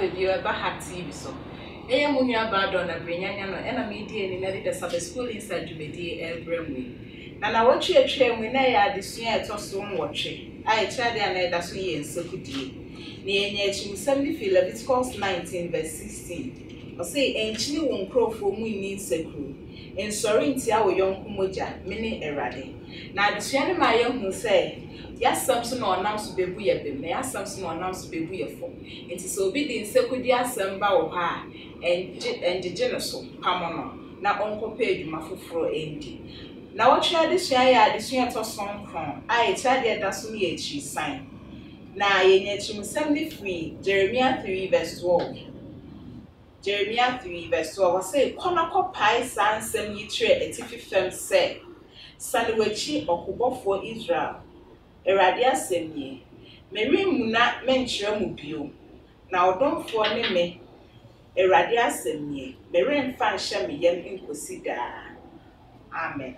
baby or back TV so. Eh, Munia Bardon and Brianna and a media in the Sabbath school inside Jumedi Elbramway. And I watch a train when I had this year to soon watching. I tried and that's we in Sokudi. Near 70 Leviticus 19 verse 16. Or say, ancient won't crow for me needs a crew. And sorry, our young Kumoja, many erade. Now the Shannon my young who say, yes, something or announced to be a baby, yes, something or announced to be a phone. It is obedience, Sekudia, Samba or ha, and the general, come on. Now, Uncle Page, my foot ending. Now, what shall this year, this year to song from? I tried the Dasuni she sign. Now, ye 73, Jeremiah 3, verse 12. Jeremiah 3, verse 12 say, Konako Pai San Sem Yitre etififem say, Sanuachi or for Israel. Eradia Semye. Mary Muna mention mubio. Now don't for me. Eradia Semye. Mary and Fan Shami Yem Incosida. Amen.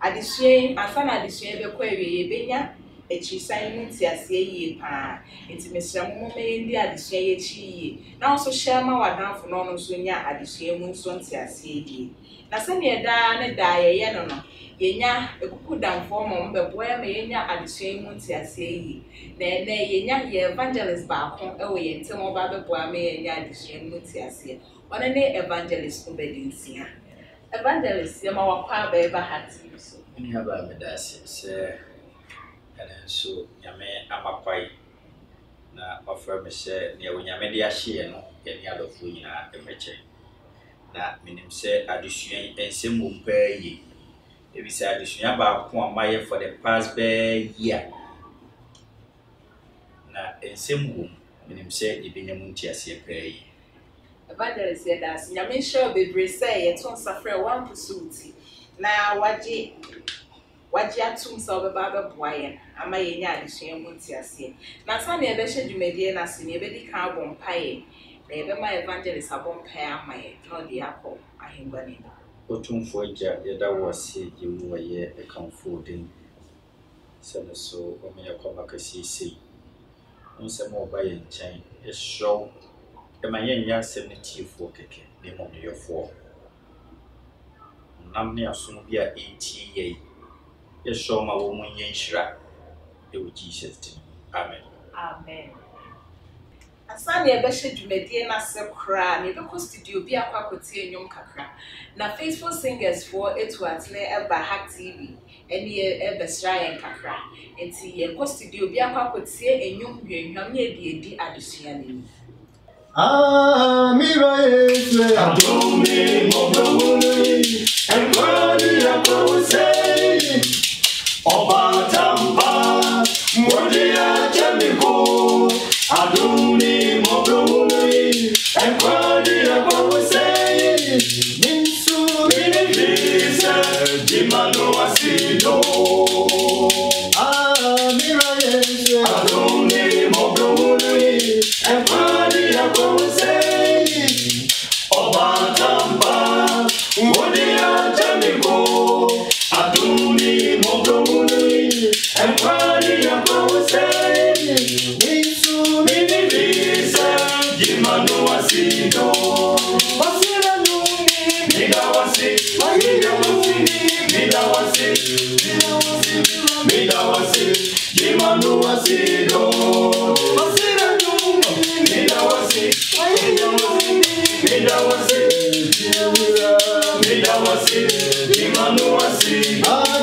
Addition, Afan addition, the query, Benya. Echi sign tiasie ye pa enti mesra mo me ndi adesua ye chi na also share ma wadan fo no so nya adesua mu so tiasie di na se ne da ne da ye no no ye nya ekuku dan fo mo mbe boya me ye nya adesua mu tiasie yi na ye nya ye evangelist ba ko e wo ye ntem oba be boa me ye nya adesua mu tiasie one ne evangelist obedinsia evangelist ye ma wakwa ba eba hati so ni aba me da se and so Yame Amapai na offer me say near when Yame dia share no any other food in a meche. Na minim say addition and some mumpe ye. If we say addition about one mile for the past year. Na and some womb, minim say the Benamuntia say pay. Evangelist said that Yame shall be brave say it won't suffer one pursuit. Now what ya tum so baba boyen ama ye nya adesua mu ntiase na sa na ebe hye dwumedie na se ne ebe di kan bom pae na ebe ma evangelist abom pae ama ye no de akọ ahengba ni otumfo ja yeda wose yiwu ye ekamfo den sene so o me yakoma kasisi onse mo ba ye nchen e show e ma ye nya 74 keke ne mo ne yofo nam ne aso bi a enti ye yes, show my woman Yenshra. It was Jesus. Amen. Amen. Asani ebeshe dwumedie na se kra na ebe ko studio bi akwa kotie nyom kakra na Faithful Singers for etu atne eba Hack TV eni ebesra yen kakra enti ye ko studio bi akwa kotie enyom hwehwam ye de edi adesua ni Mira Yesu Adonai Mobawuli Enkwani Akose Oba Tamba Modia Chemico Adonai Mobawuli Enkwani Akose Minsu Minivisa Dimano Asido Mira Yesu Adonai Mobawuli Enkwani Akose Oba Tamba Modia Chemico Adonai Mobawuli Enkwani Akose Minsu Minivisa Dimano Asido Wasira Numi Midawasi Midawasi Midawasi Dimano Asido Wasira Numi Midawasi Midawasi Midawasi Dimano Asido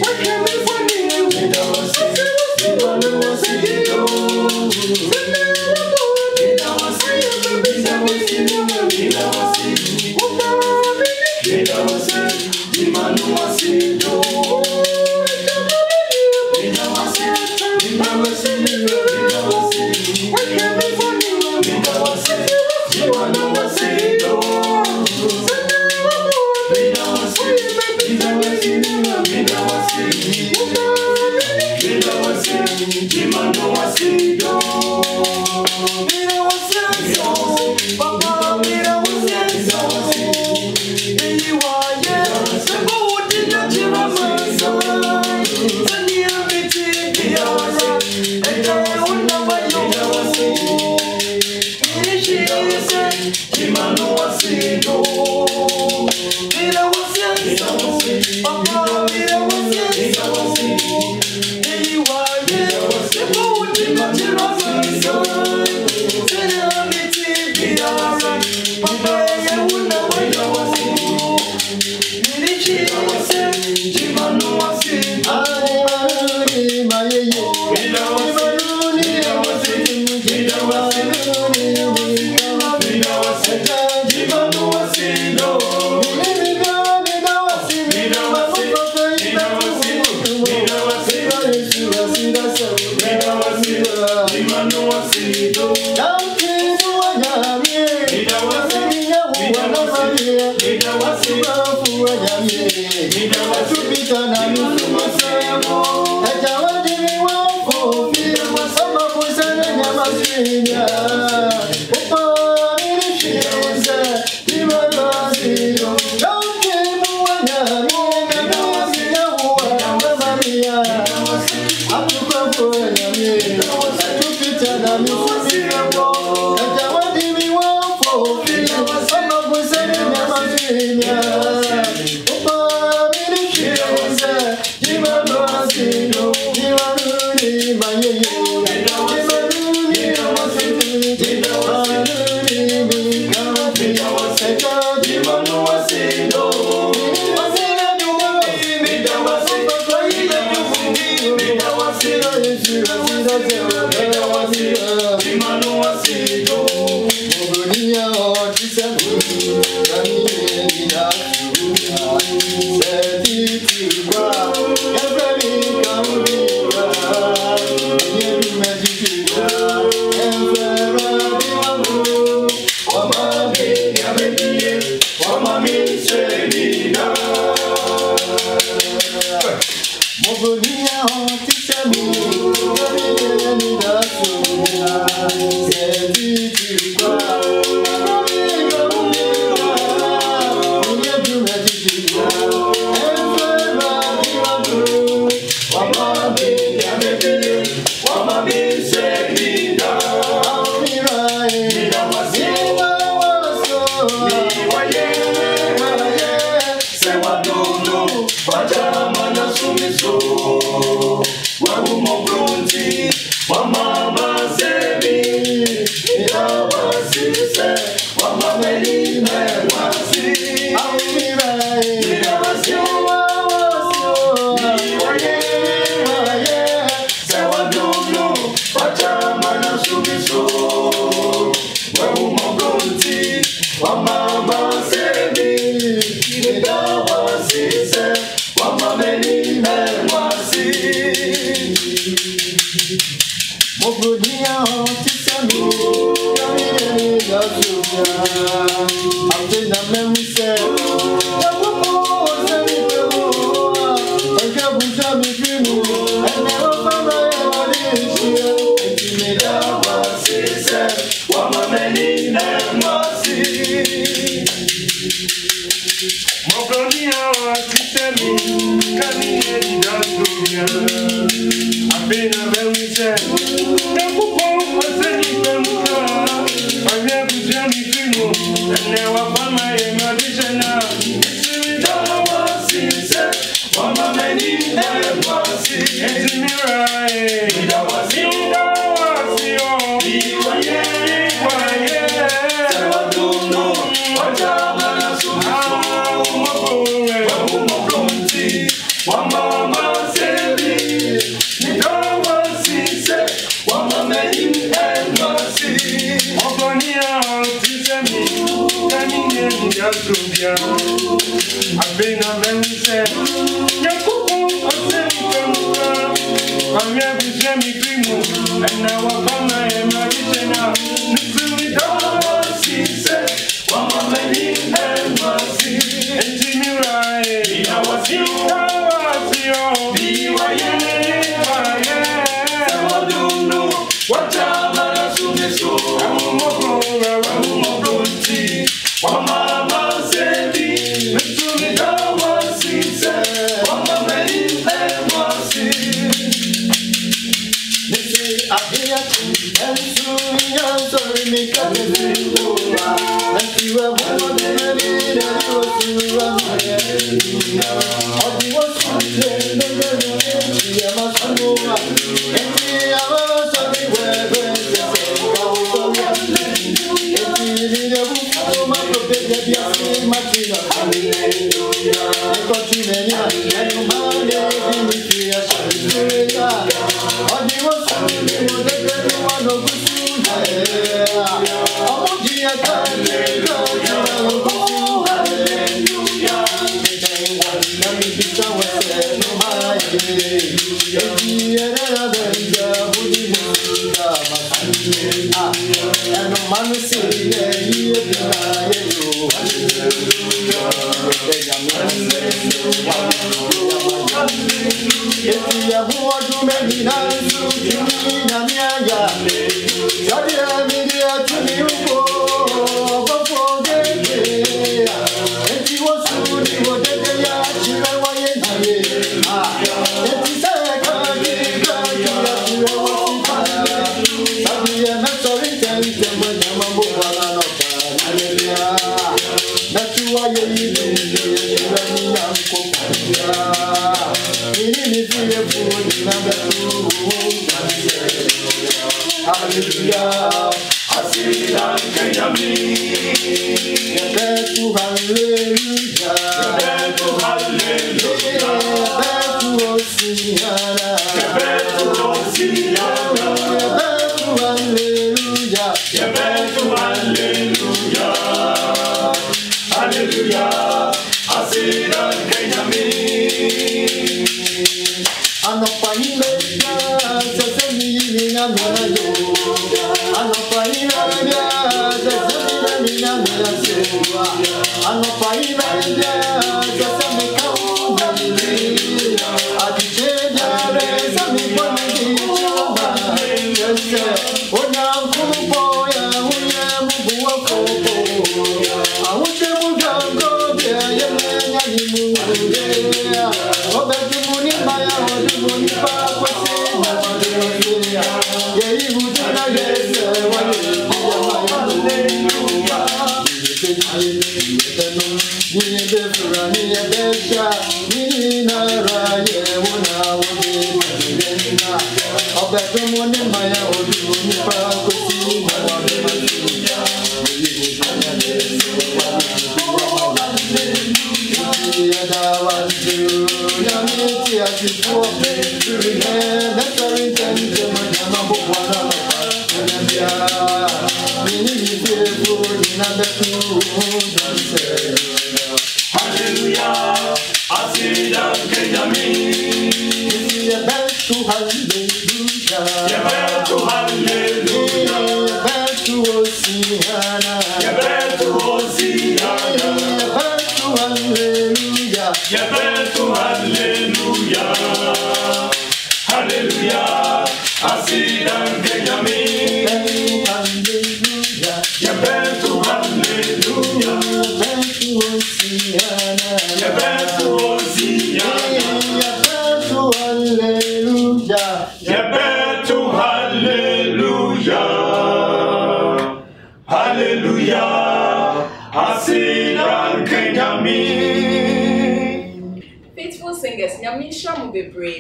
What can we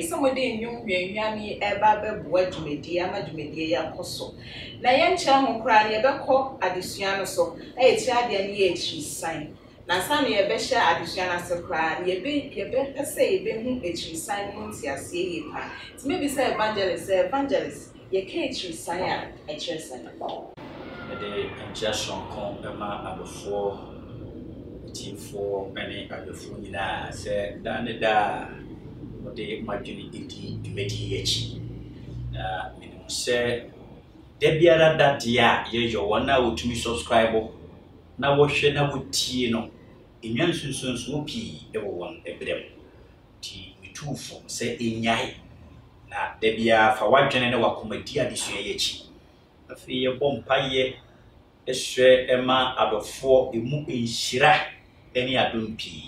Somebody new Yami Eba Buajumedi, Amadumedi, Yakoso. Nayancha Mokrani, Ebeko, Adiciano so, a child and ye sign. Nasani Ebesha Adiciana Sacra, ye say, Ben H sign Muntia see pa. It may be say evangelist, ye cage sign a church and a ball. The ingestion come Emma before. For many of the Funina said, Danida, what they imagine it to make it. Say, Debiara that ya, your 1 hour to me subscriber. Now, what should I would Tino? In Yanson's whoopee, everyone a bit. Tea, we 2 for say in Yai. Now, Debia for what general comedy this year. A fear bomb pie, a share Emma out of 4 a movie shira. Any adumpi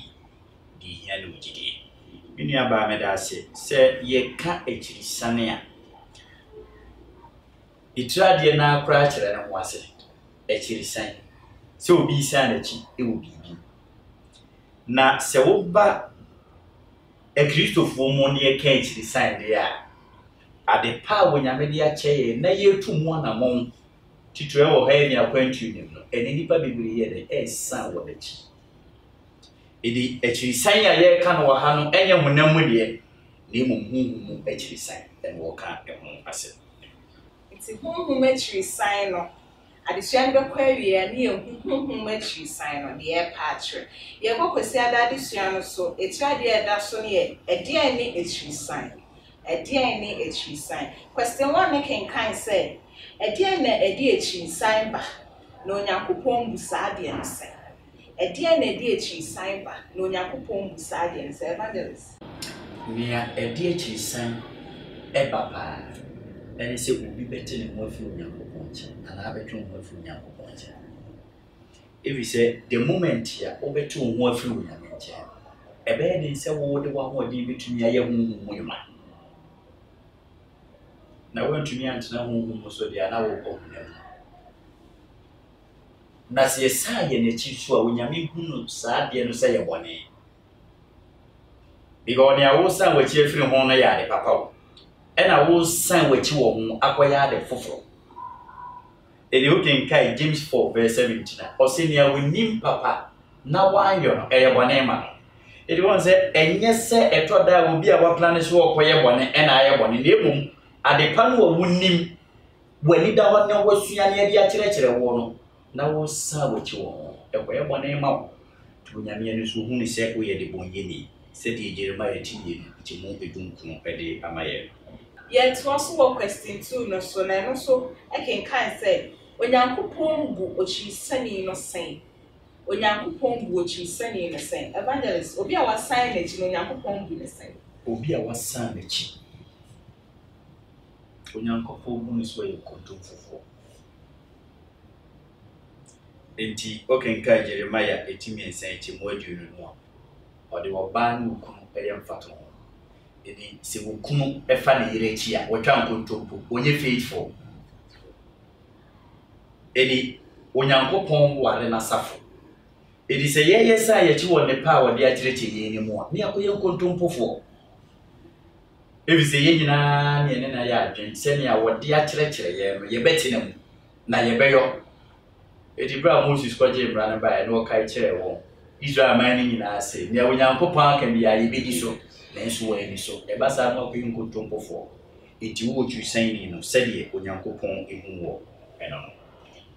di yanu jide mini aba medase se ye ka echiri sanea Itrade na akra kyerɛ na ho ase akyiri san sɛ obi san na chi e wo bibi na sɛ wo ba Kristofo mu ne e kan akyiri san de a ade pa wo nyame de akyɛ na yetu mu anamon titire wo ha ni akwantu nim no ene nipa bibiri ye de e san wo de chi edi akyiri san a ye ka no ha no enye honam mu de ne mu akyiri san en wo ka e ho ase ti honhom akyiri san no adesua no bekwa wie na ye honhom akyiri san no de e pa akyere ye kokosi ada adesua no so etirade e da so ne ede ani akyiri san ede ani akyiri san question 1 ne kan say ede na ede akyiri san ba na onyankopon bu saa de no say ede na ede akyiri san ba na onyankopon bu saa de no say evangelist nia ede akyiri san e baba ene se obi bete ne ho afi onyankopon nche ana abetwe ho afi onyankopon nche evi se the moment ya obetwe ho afi onyankopon nche ebe de se wo de wa ho de betumi aye ho yuma na wantumi antena ho so de ana wo ko na se sa ye ne chi so a onyame hunu saa de no se ye bone because ne awo san wa chi afiri ho no ya de papa wo ena wo san wa chi wo ho akoya de foforo ene o ken kai James 4 verse 17 o se ne awonim papa na wanyo no eye bone ma edi won se enye se etoda obi a wa plan so okoye bone ena aye bone ne emum ade pa no wonim wani da ho ne wo sua ne ade akyerɛkyerɛ wo no na wo sa wo chi wo ekoye bone ma wo to nyame ne so hu ne se wo ye de bonye ni se de Jeremiah ti ti mu edunku ede amaye ye to so wo question 2 no so na no so e kan say onyankopon bu ochi sani no sen onyankopon bu ochi sani no sen evangelist obi a wasan na chi no onyankopon bu ne sen obi a wasan na chi onyankopon bu ne so ye kontomfofo enti okenka Jeremiah etimi ensan chi mu aduonu no ode oba na okunu eye mfato ho edi se okunu efa na yire chi a wotwa nkontompo onye faithful edi onyankopon ware na safo edi se ye sa ye chi won ne pa wode akyerɛkyerɛ ni mu a ne akoye nkontompofo ebi se ye nyina ne na ya adwen se ne a wode akyerɛkyerɛ ye no ye beti na mu na ye beyo edi bra Moses kwaje bra na ba no kai kyerɛ won Israel man ni nyina se ne onyankopon aka bi ya ye bedi so na nso wa ni so e ba sa no akoye nkontompofo eti wo twu san ni no se de onyankopon ehu wo eno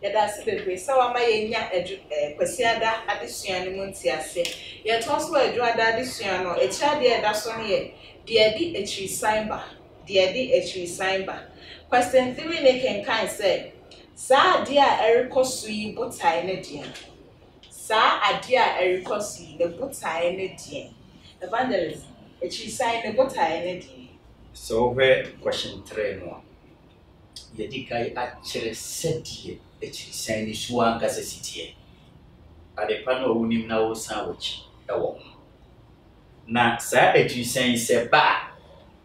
yada se bebre sa wa ma yenya kwasiada adesua no muntiase ye to so adwada adesua no ekyade eda so ne ye de di ekyiri san ba de di ekyiri san ba question 3 ne kan say sa de a erikosu yi botai ne de sa ade a erikosu yi ne botai ne de evangelist ekyiri san ne botai ne de so where question 3 no ye di kai a kyerɛ sɛdeɛ ekyiri san ni so ankasa sitie ade pa no wonim na wo san wochi ɛwɔ na saa ekyiri san sɛ ba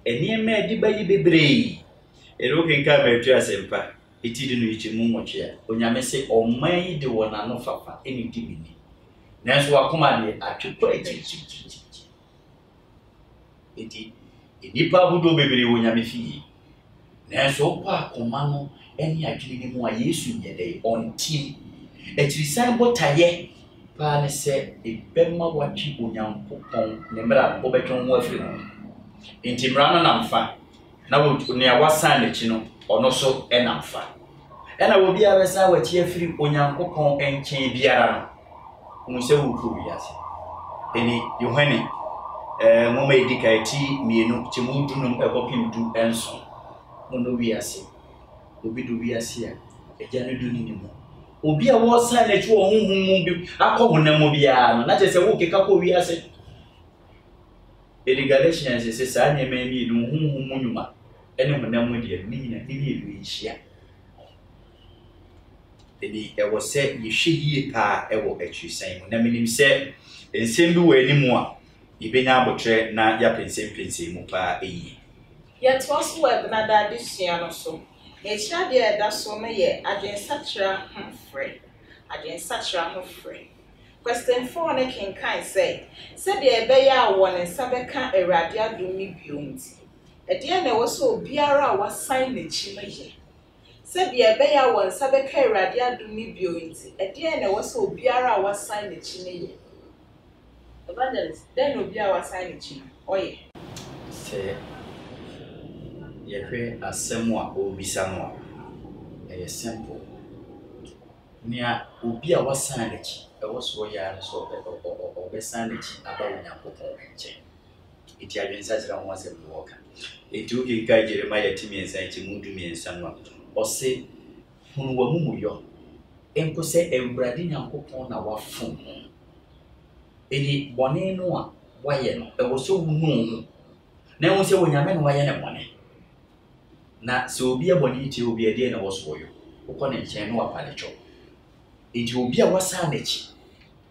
eniema adi bayi bebree ero kenka metu asempa etidi no yichi mu mochia onyame se ɔman yi de wona no fafa eni dibini nanso wakoma de atwepo ekyiri eti enipa budo bebree wonyame fie nanso kwa akoma no eni adwene ni mu a Yesu nyede onti ekyiri san botaye pa ne se ebema watwi onyankopon ne mra bo betwe ho afiri no enti mra no namfa na wo ne awasan ne chi no ono so enamfa ena wo bia besa wachi afiri onyankopon enchen biara no mu se wo ku biase eni Yohane moma edika ti mienu ti mu dunum ekopim du enso no biase obi do biase a eja no du ni mu obi a wo san na chi wo honhom bi akɔhonam bia no na je se wo keka kɔ wiase edi Galatians se sa nyema mi no honhom nyuma ene honam de ni nyina ni edu nhia edi ewo se yehwe yie pa ewo atwisan mu na minim se ensem bi wo animu a ibenya abotre na ya pensem mu pa eyi ye to so web na da adesua no so Nature dear that's so may against such a free. Against such a free. Question 4 ne can kind say, said the bear one and Sabeka a radia do me beyond. A dear ne was so biara was signed the chimney. Said the bear one Sabeka radia do me beyond. A dear ne was so biara was signed the chimney. Evangelist, then no biara was signed the chimney. Oh, yeah. Say, Yahweh a semwa or bisamwa. A simple. Near Ubia was signed. I was royal or best sanity about Yankopon. It had been such a once a walker. It took a guy Jeremiah Timmy and said to Mudumi and someone, or say, Hunwamuyo, and could say a Bradin Yankopon our phone. Any one no, why I was so known. Now, say when your men wire money. Not so be a bonity will be a dinner was for you, upon a chain or palicho. It will be a wasanity.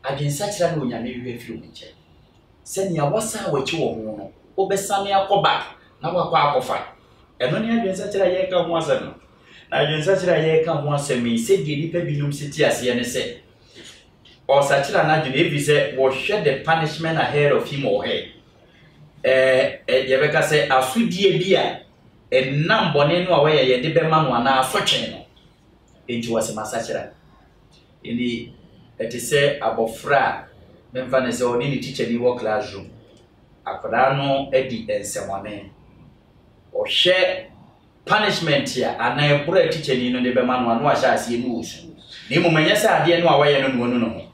Against such a no yammy future. Send your wasa which you won't, Obesania go back, now a quack of fight. And only against such a yaka once a no. Now against such a yaka once a me, said the Pebinum City as Yana said. Or such an adjunct said, was shed the punishment ahead of him or her. Yabeka said, a sweet dear beer, and none boneno away a debberman one hour for chain. It was a massacre. In the it is said about Fra, Memphis is only teacher in the classroom. Acordano, Eddie, and someone or share punishment here, and I put a teacher in the Berman one was as he moves. Nemo Mayasa, dear no way, and no.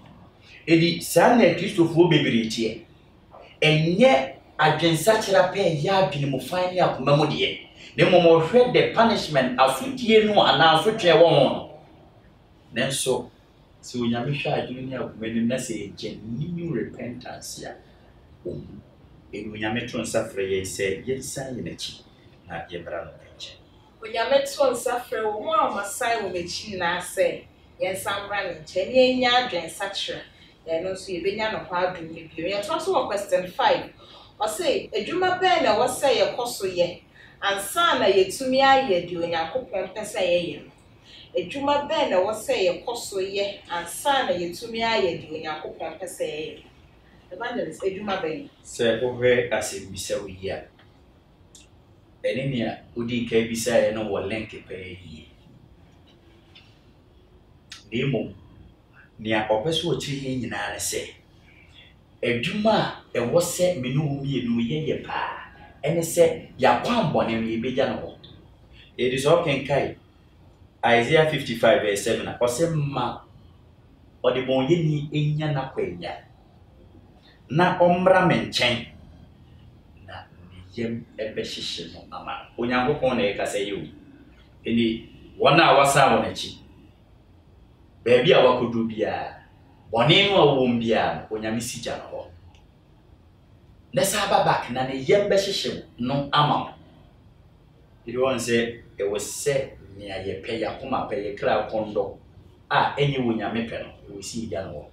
Eddie, son, a Christopher baby here. And yet, against such a pair, yard in Mufani up Mamody. Nemo more read the punishment of 50 years no, and now 50 one. Then so. So Yamisha Junior when you say genuine repentance ya. And when Yametron suffer ye say yes sign in a chi na yebra no penche. When Yametron suffer one must sign with a chin na say yes I'm running chenye nya dwen sachere. And also you be no hard to you. You also question 5. Or say edwuma be na wo say ye koso ye. Ansa na yetumi aye di Onyankopon pese ye. Ejuma ben na wose ye koso ye ansa na yetumi aye di Onyankopon pese ye. Evangelist ejuma ben Say over as in bisa we here. Enenia udi ke bisa ye no wo link pe yi. Demo nia opeso ochi ye nyina na se. Ejuma e wose menu mi enu ye pa. Ene se ya kwambo ne mi beja no. It is all can kai. Isaiah 55 verse 7. Osema odibonye ni enya na kwenya. Na ombra menchen. Na niyem ebeshishe no ama. Onyankopon na ekase yo. Eni wana wasa wonachi. Baby a wakodu bia. Bone no awom bia onyamisi ja no. Nesa babak na ne yem beshishe no ama. It won't say it was said near ye pay a kuma pay a crowd condo. Ah, any when ya make we see Yano.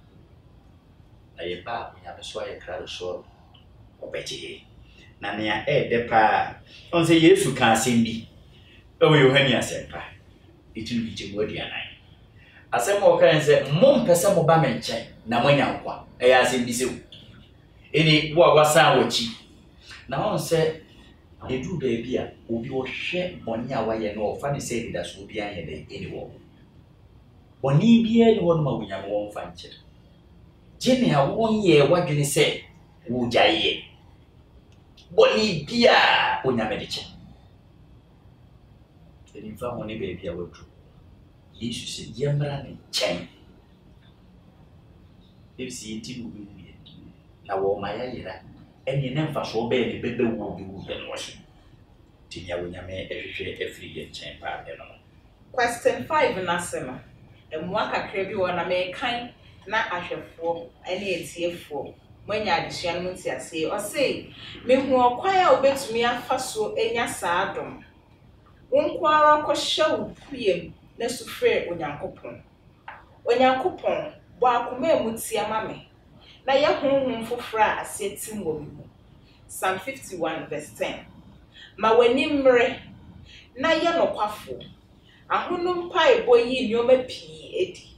Na ye ba when ya persuade a crowd short or betty. Nania de pa on say yes, you can't see me. Oh, you hang yourself. It will be Jimodian. I said more can say, Mom Pesamo Bamenche, Namoya, I asked him this. Any what was sandwich. Now say, a do baby, will be share Bonia way no funny say that will be anywhere. Boni be anyone when you won't find it. Jenny, 1 year, what can you say? Would I? Boni Pia, Una Medici. The infamous baby, I will do. Jesus said, Yamran chain. If see it will be now, my ira. And you never saw baby, baby will be wooden washing. Tinya when you may every year chamber. Question 5 Nasema. And Mwaka Krebi wana me kind na ashefo any etfo. When ya addition muntia say or say, me who acquire obetumi afa so enya saadom. Wonkwara ko hyew piem na sufre Onyankopon. Onyankopon bo akoma emutia mame. Na ye honhom fofra asetim wo mu. Psalm 51 verse 10. Ma wani mre na ye nokwafo Ahono mpae boyi nyoma pii edi.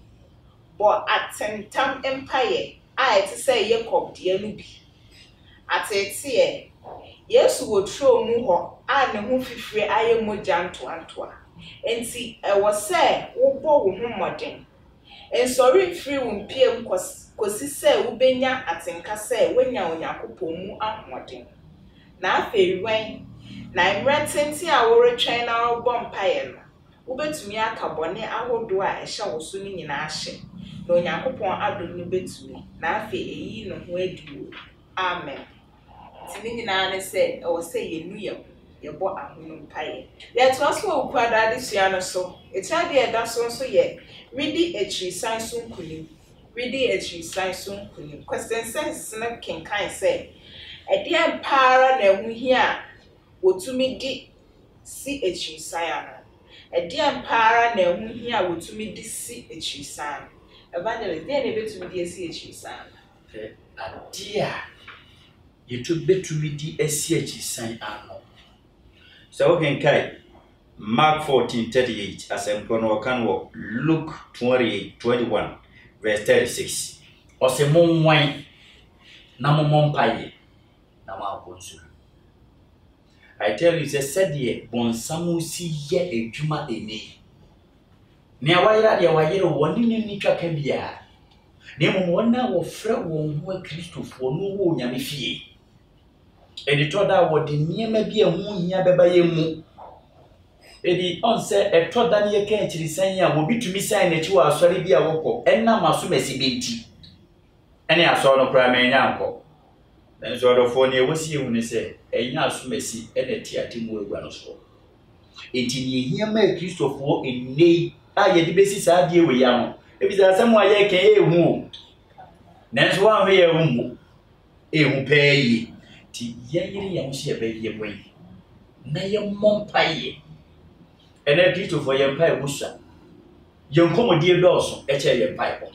Bo atentam empae a ete say Jacob de anu bi. Atete Yesu wotro mu ho a ne ho fifire aye mogya ntoantoa. Enti ewo se wo bo wo ho moden. Ensori mfiri wo mpiem kosi se wo benya atenka se wonya Onyankopon mu ahoden. Na afewen na imretenti a wo retwen na wo bom paye no. Wo betumi akabone ahodo a ehye wo so ni nyina ahye. Na Onyankopon adom no betumi. Na afe eyi no ho aduo. Amen. Tini nyina ne se o se yenu ye bo ahono mpaye. Ye to aso okwada de sua no so. Etia de eda so nso ye ready ekirisan so nkunim. Ready ekirisan so nkunim. Question sense na kenkan se ede empara na ehu hi a wotumi di si ekirisan ano. Ede empara na ehu hi a wotumi di si ekirisan. Evangelist dey na betumi di si ekirisan. Adia you to betumi di esi ekirisan ano. So we can kai Mark 14:38 as em kono kan wo Luke 28:21 verse 36. Ose monwan na mompaye na ma bonsu. I tell you say said bonsamu si ye edwuma eni. Ne awayira de awayira woni ni twaka bia. Ne wona wo fra won ho Kristofo no wo nyame fie. Editoda wo de niema bia hu hia beba ye mu. Edi on se etoda ne ye kan kirisan ya wo bitumi san na chi wa asori bia wokọ enna maso mesi benti. Ene aso no kra me nya anko. Na so do fo ne wosi ehu ne se enya aso mesi ene ti atemu egwa no so. Enti ne hia ma Kristofo enei a ye de besi sa de we ya no. Ebi za asem wa ye kan ehu. Na so wa hwe ye hu. Ehu peyi. Ti yeyiri ya mushi ebe ye bwen. Na ye mompaye. Ene Kristofo ye mpaye busa. Ye nkomodie dɔɔso eche ye mpaye bo.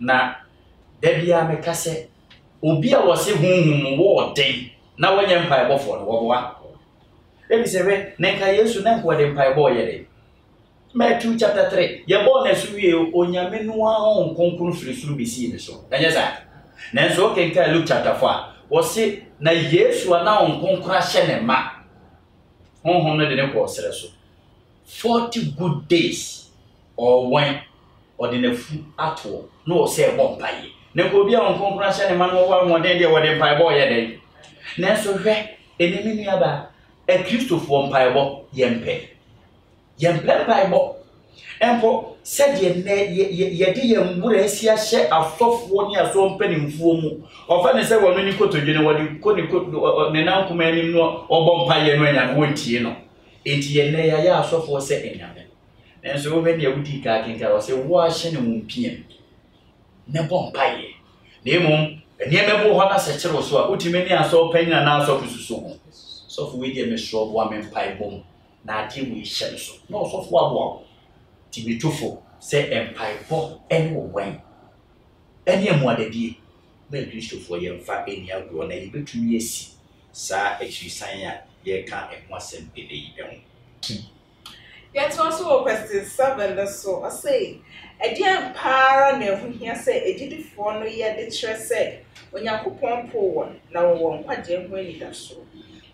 Na debia meka se obi a wose hunhum wo den na wonye mpaye bo fo no wo wa. Ebi sebe nenka Yesu na nko de mpaye bo ye de. Matthew chapter 3 ye bo na su wie onyame no a nkonkuru firi suru bisi ne so. Enye sa. Nanso kenka Luke chapter 4 wose na Yesu ana nkonkura hye ne ma. Honhom no de ne ko sere so. 40 good days or when ordinafu ato no say bompaye. Ne ko bia nkonkura hye ne ma no wa moden de wode mpaye bo ye den. Nanso hwe enemi nua ba e Kristofo mpaye bo yempe. Yempe mpaye bo. Empo said ye de ye mbura asi ahye afofo ni aso mpanimfuo mu. Ofa ne se wo no ni kotodwe ne wode ko ne nankoma anim no obompaye no anya no ntie no. Enti ye ne ya asofo se enyame. Nanso wo be ne awudi ka kenka wo se wo ahye ne mumpie. Ne bompaye. Na emom enieme bo ho na se kire so a utimeni aso panyina na aso kususu ho. Sofo we de me sho bo amempaye bom na ade we hye so. Na osofo abo Timitufo say empire bo eni wo wen eni amuadadie na Kristofo ye mfa eni agro na yebetumi esi sa ekrisan ya ye ka emo asem ede yi ehun. Yet also question 7 so I say edian para na ehu hia say egidifo no ye de kire say Onyankopon po won na wo nkwaje hu ani da so.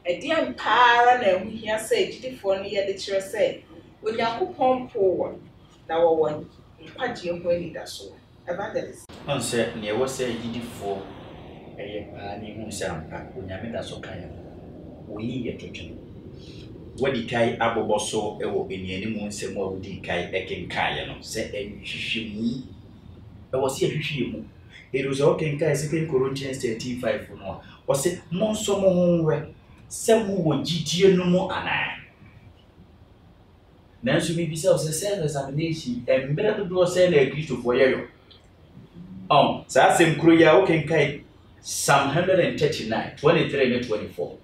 Edian para na ehu hia say egidifo no ye de kire say Onyankopon po won na wo won nkwaje hu ani da so. Evangelist On say ne wo say egidifo eye pa ni hu say ampa Onyame da so kan oyi ye totun. Wadi kai aboboso ewo eniani mu nsem a wodi kai ekenkai no se enhwehwemu ewo se ehwehwemu erozo okenkai 2 Corinthians 13:5 no o se monso mo honwe se mu wo gidie no mu ana nanso bi bisa o se self examination embre do se na Kristofo yeyo sa sem kuro ya okenkai Psalm 139 23 and 24.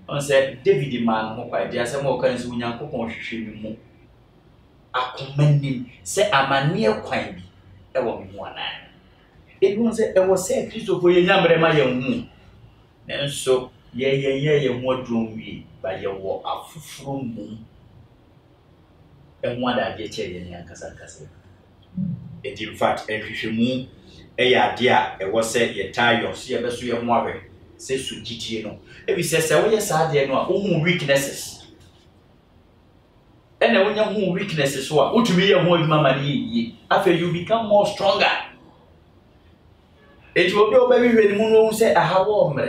On said David man mo kwa dia se mo kan se Onyankopon hwehwe mu akomanim se amane kwan bi e wo mu ana e hu se e wo se Kristofo ye nyamre ma ye hu nanso ye hu adrum wi ba ye wo afufuro mu and one that get cherry and Casacasa. And in fact, and if you move a idea, it was said, ye tie your see a best way of worry, says to GTO. If he says, I will say, there are no weaknesses. And when your weaknesses were, to be a more mamma, after you become more stronger. It will be a baby when Moon say, I have warm.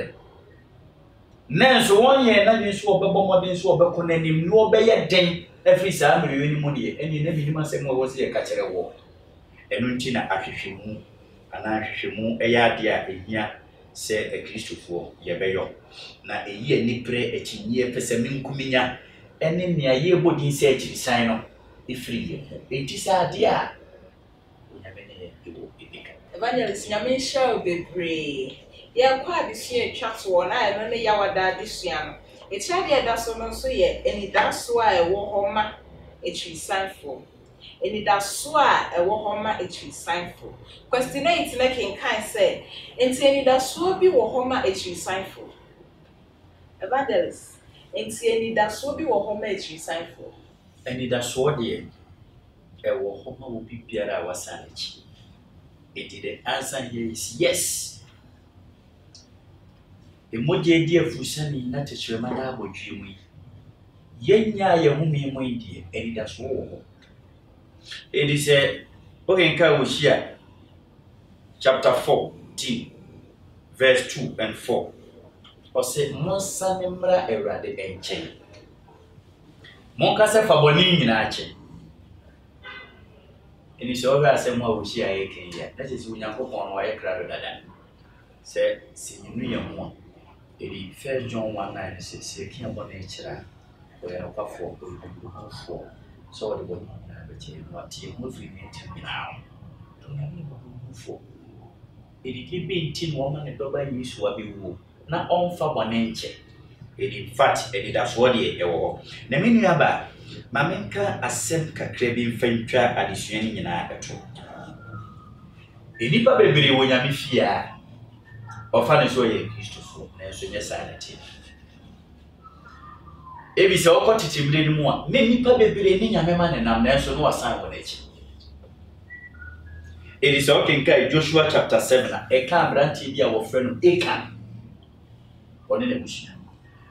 Nanso 1 year na nso obebo modern so obeko nanim no obeye den every saa mere weni mu de eni na minima asem wo se ye ka kere wo enu nti na ahwehwemu ana ahwehwemu eyade a ehia se ekristofo ye beyo na eyi anipre ekinye pese menkuminya ene nea ye bodin se akirisan no efiri ye enti saa de a onyame ne ewo edika evangelist nyame show bebre ya kwa adisua twato na eno ne yawada adisua no ekyade da so no so ye enidaso a ewo homa etwisanfo enidaso a ewo homa etwisanfo question 8 na kenkan say enti enidaso bi wo homa etwisanfo evangelist enti enidaso bi wo homa etwisanfo enidaso de ewo homa wo bibiara wasalechi the answer here is yes. Emoje die fusani na techrema na abodwemu yenya ye humi mu die erida so wo it is ogenka Hosea chapter 14 verse 2 and 4 ose monsa nemra ewrade enche monka se fa boni nyina ache eni so oga asem a Hosea yekenya na sesi unyankopon no waye krado dada se sininu ye ho Eri 1 John 1:9 says, "You can't want nature. We are not for for. So the one what you move in now. Don't have any for. It did be 10 woman and double use what be woo. Not on for 1 inch. In fact, it is what ye ewo. Na menu aba, mamenka asem kakra bi mfantwa adesua ni nyina ato. Enipa bebere wo nyame fia. Ofa ne so ye Kristofo na so nye sanity. Ebi se okotitibre ni mu a, ne nipa bebere ni nyame ma ne nam na so no wasan wo nechi. It is okay in Joshua chapter 7 na e ka branti bi a wo frɛ no Akan. One ne bushia.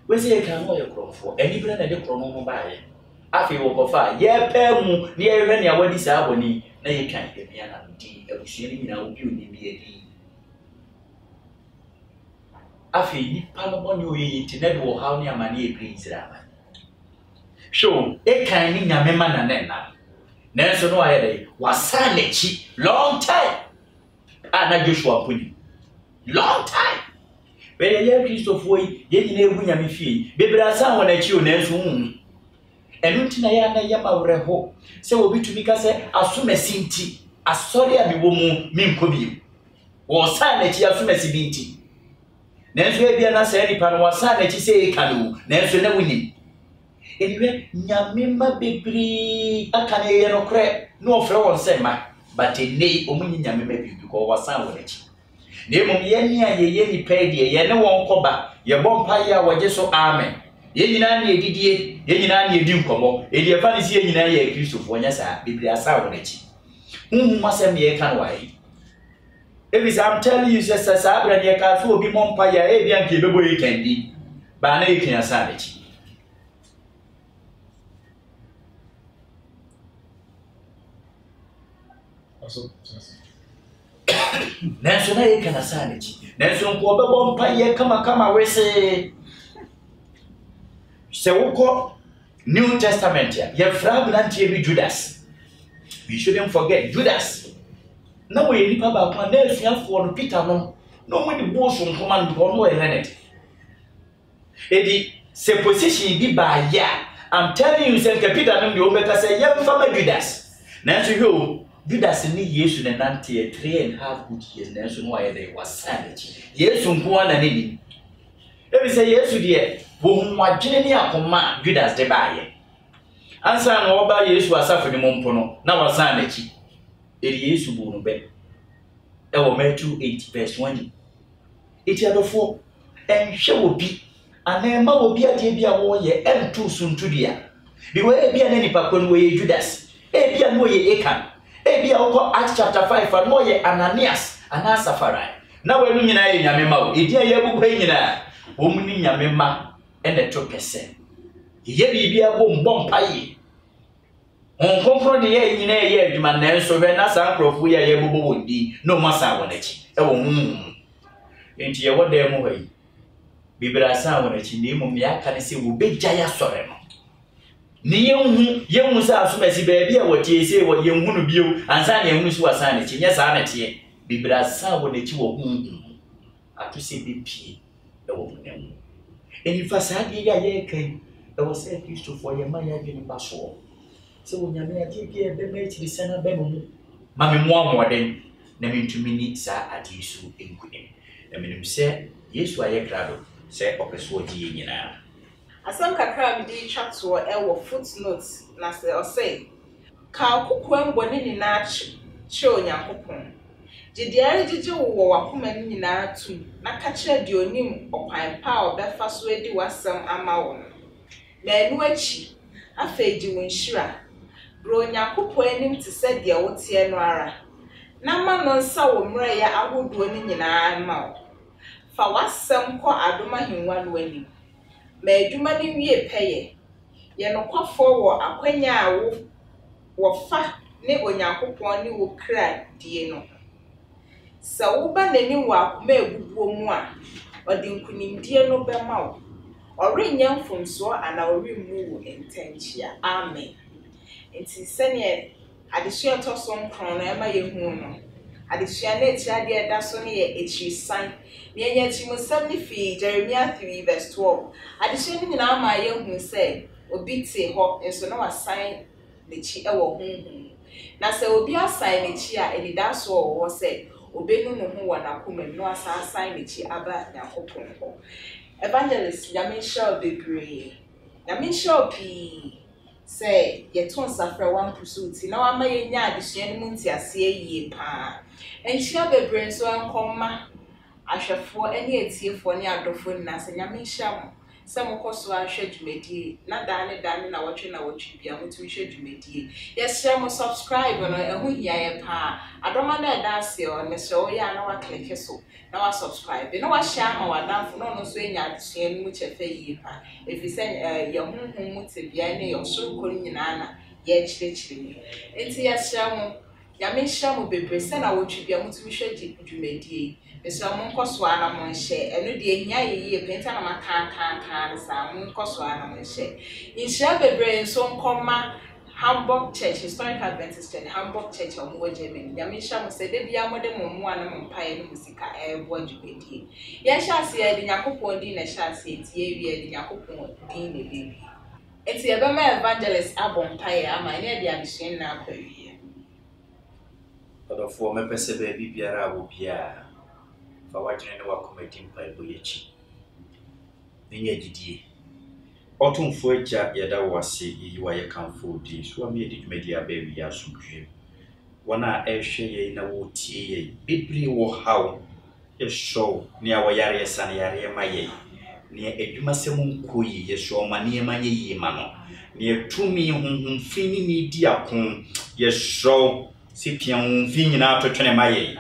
We say Akan no ye krofo, eni bra na de krono no ba ye. Afi wo kofa ye pa mu ne ye hwɛ ne awadi saa boni na ye kan e bia na di abushia ni nyina obi oni bi edi. Afi ni palmo ni oyi internet wo how ni amani e prince rama. So Akan ni nyame ma na na. Nanso no aye dey wasan lechi long time. Na Joshua puni. Long time. Bele ye Kristofo yi ye nyina ehu nyame fie. Bebra san wona chi o nanso hu. Enu ntina ya na ya mawreho. Se obi tumi ka se asomasi nti asori a biwo mu minkobi. Wo san lechi asomasi bi nti. Nanso e bia na se nipa no wasan lechi se Akan nanso na wuni. Anyway, nyamemba bebri akane ye no kre no ofre won se ma but nei omunyi nyamemba bi because wasan won achi na emom ye ni a ye ni pede ye ne won koba ye bompa ya waje so amen ye nyina na edidie ye nyina na edi nkomo edi e fa ni si ye nyina ye Kristofo nya sa bebri asa won achi masem ye kan wai if I'm telling you sister sabra ye ka so obi mompa ya e bia nke bebo ye kandi ba na ye kan asa achi. Nanso na ye kana sanity. Nanso nko obebo mpa ye kama wese. Se woko New Testament ya. Ye fragment ye bi Judas. We shouldn't forget Judas. Na we nipa ba kwa na esuafo no Peter no. No mo di boso nkoma ndo no erenet. Edi se position bi ba ya. I'm telling you say Peter no be o beka say ye mfa Judas. Nanso yo Judas ni Yesu na nante 3.5 good years na so no aye dey wasanity. Yesu nko na ni. Ebi say Yesu de wo hunwadwene ni akoma Judas de baaye. Ansa na oba Yesu asafo ni mompo no na wasanity. Eri Yesu bu no be. E wo Matthew 8 verse 1. Eti adofo enhwe obi anema obi ade bia wo ye entu suntudua. Because ebia na nipa ko no we Judas. Ebia no ye Achan. Ebia wo Acts chapter 5 no ye Ananias ana Sapphira. Na we no nyina ye nyame ma wo. Edi aye bukwa nyina. Wo mu ni nyame ma ene to pese. Ye bibia bom paye. Onkonkro de ye nyina ye adwuma na enso hwe na san krofo ye bobo wondi no masa wonachi. E wo enti ye woda mu hayi. Bibira san wonachi ne mu ya ka ne se wo begya ya sore no. Ni yenhu sa asomasi baabi a wotie se wo yenhu no bio ansa na yenhu so asan ne chi nya sa na tie bibira san wonachi wo ato se bepie e wo munemu. Eni fa sa de ya ye kan e wo se Kristo fo ye ma ya dwene ba so. Se wo nyame ade bia be ma chi sana be mu ma me mo amoden na me ntumi ni sa ade su enkunim. Na me nim se Yesu aye krado se opeso odi nyina. Asam kakra mi di chatwo wo footnotes na se o say ka kokwa mboni ni na chi onyankopon. Jidiare jiji wo wakoma ni nyina tu na ka kire di onim okwan pa obefa so edi wasam ama wo. Na enu achi afeji wonhira bro onyankopon anim te se de wote no ara. Na ma no nsa wo mre ya ahodo ni nyina ma wo. Fa wasam kọ adoma hinwa no anim. Ma adwuma ni wie peye ye no kwafo wo akwanya a wo fa ne onyankopon ni wo kra die no. Sa wo ba nani wo akoma ebubuo mu a odi nkunimdie no bema wo. Orenya mfomso ana oremmu wo entanchia. Amen. Enti sene adesua tosom kron na ema yehu no. Adesua na etira de da so ne ye etirisan. Ne enya timusam ni fi Jeremiah 3 verse 12. Adesua ni nyina ma yehu se obi te ho enso na wasan ne chi e wo hunhun. Na se obi asan ne chi a elida so wo se obenu no ho wana koma no asan ne chi aba yakopon ho. Evangelist Yamisha Bebre. Yamisha P say yeton safra one pursuit na wa ma yenya adesua ni munti ase yie pa. Enhia Bebre so ankoma ahwefo ene etiefo ne adofo na se Yamisha mo se mokoso ahwe dwumedie na dane na wotwe bia mutumi hwe dwumedie. Yes mo subscribe no ehu hia ye pa adoma na da ase o ne so ya na wa click so na wa subscribe na wa share ma wadanfo no so enya adesua ni mu chefe yie pa efise ye honhom muti bia ne yo so ko nyina na ye chirechire ni enti yes mo Yamisha mo Bebre se na wotwe bia mutumi hwe dwumedie. Eso mo nkoso ana mo nhye eno de ehia yeye penta na makan sa mo nkoso ana mo nhye. Nhye Bebre nso nkoma Hamburg Church, Historic Adventist Church, Hamburg Church of Germany. Yamisha mo se de bia mo de mo mu ana mo mpae no musika ebo adwumedie. Ye hyase ye de yakopon di na hyase tie wi de yakopon din ne bebi. Enti ye be ma evangelist abon mpae ama ne de adesua na akwawie. Odofo me pese be bibiara wo bia fa wadwene ne wakomadi mpa ebo yechi nenya gidie otumfo agya yeda wase yi wa ye kanfo di so am ye dwumadi abawi asomhwe wana ehwe ye na wotie ye bibiri wo haw ye show ne awayare ye san yare ma ye ne adwuma sem nkoyi ye show ma ne ma ye yi ma no ne tumi honhom fini ni di akon ye show si pian fini na atotwene ma ye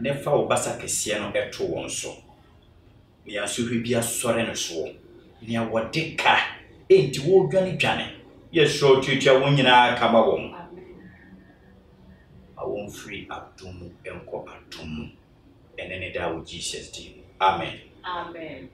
ne fa obasa kese no eto won so ne asuhwe bia sore no so ne awodeka enti wo dwane yeso tutua won nyina kama won awon free atumu enko atumu enene da wo Jesus name. Amen.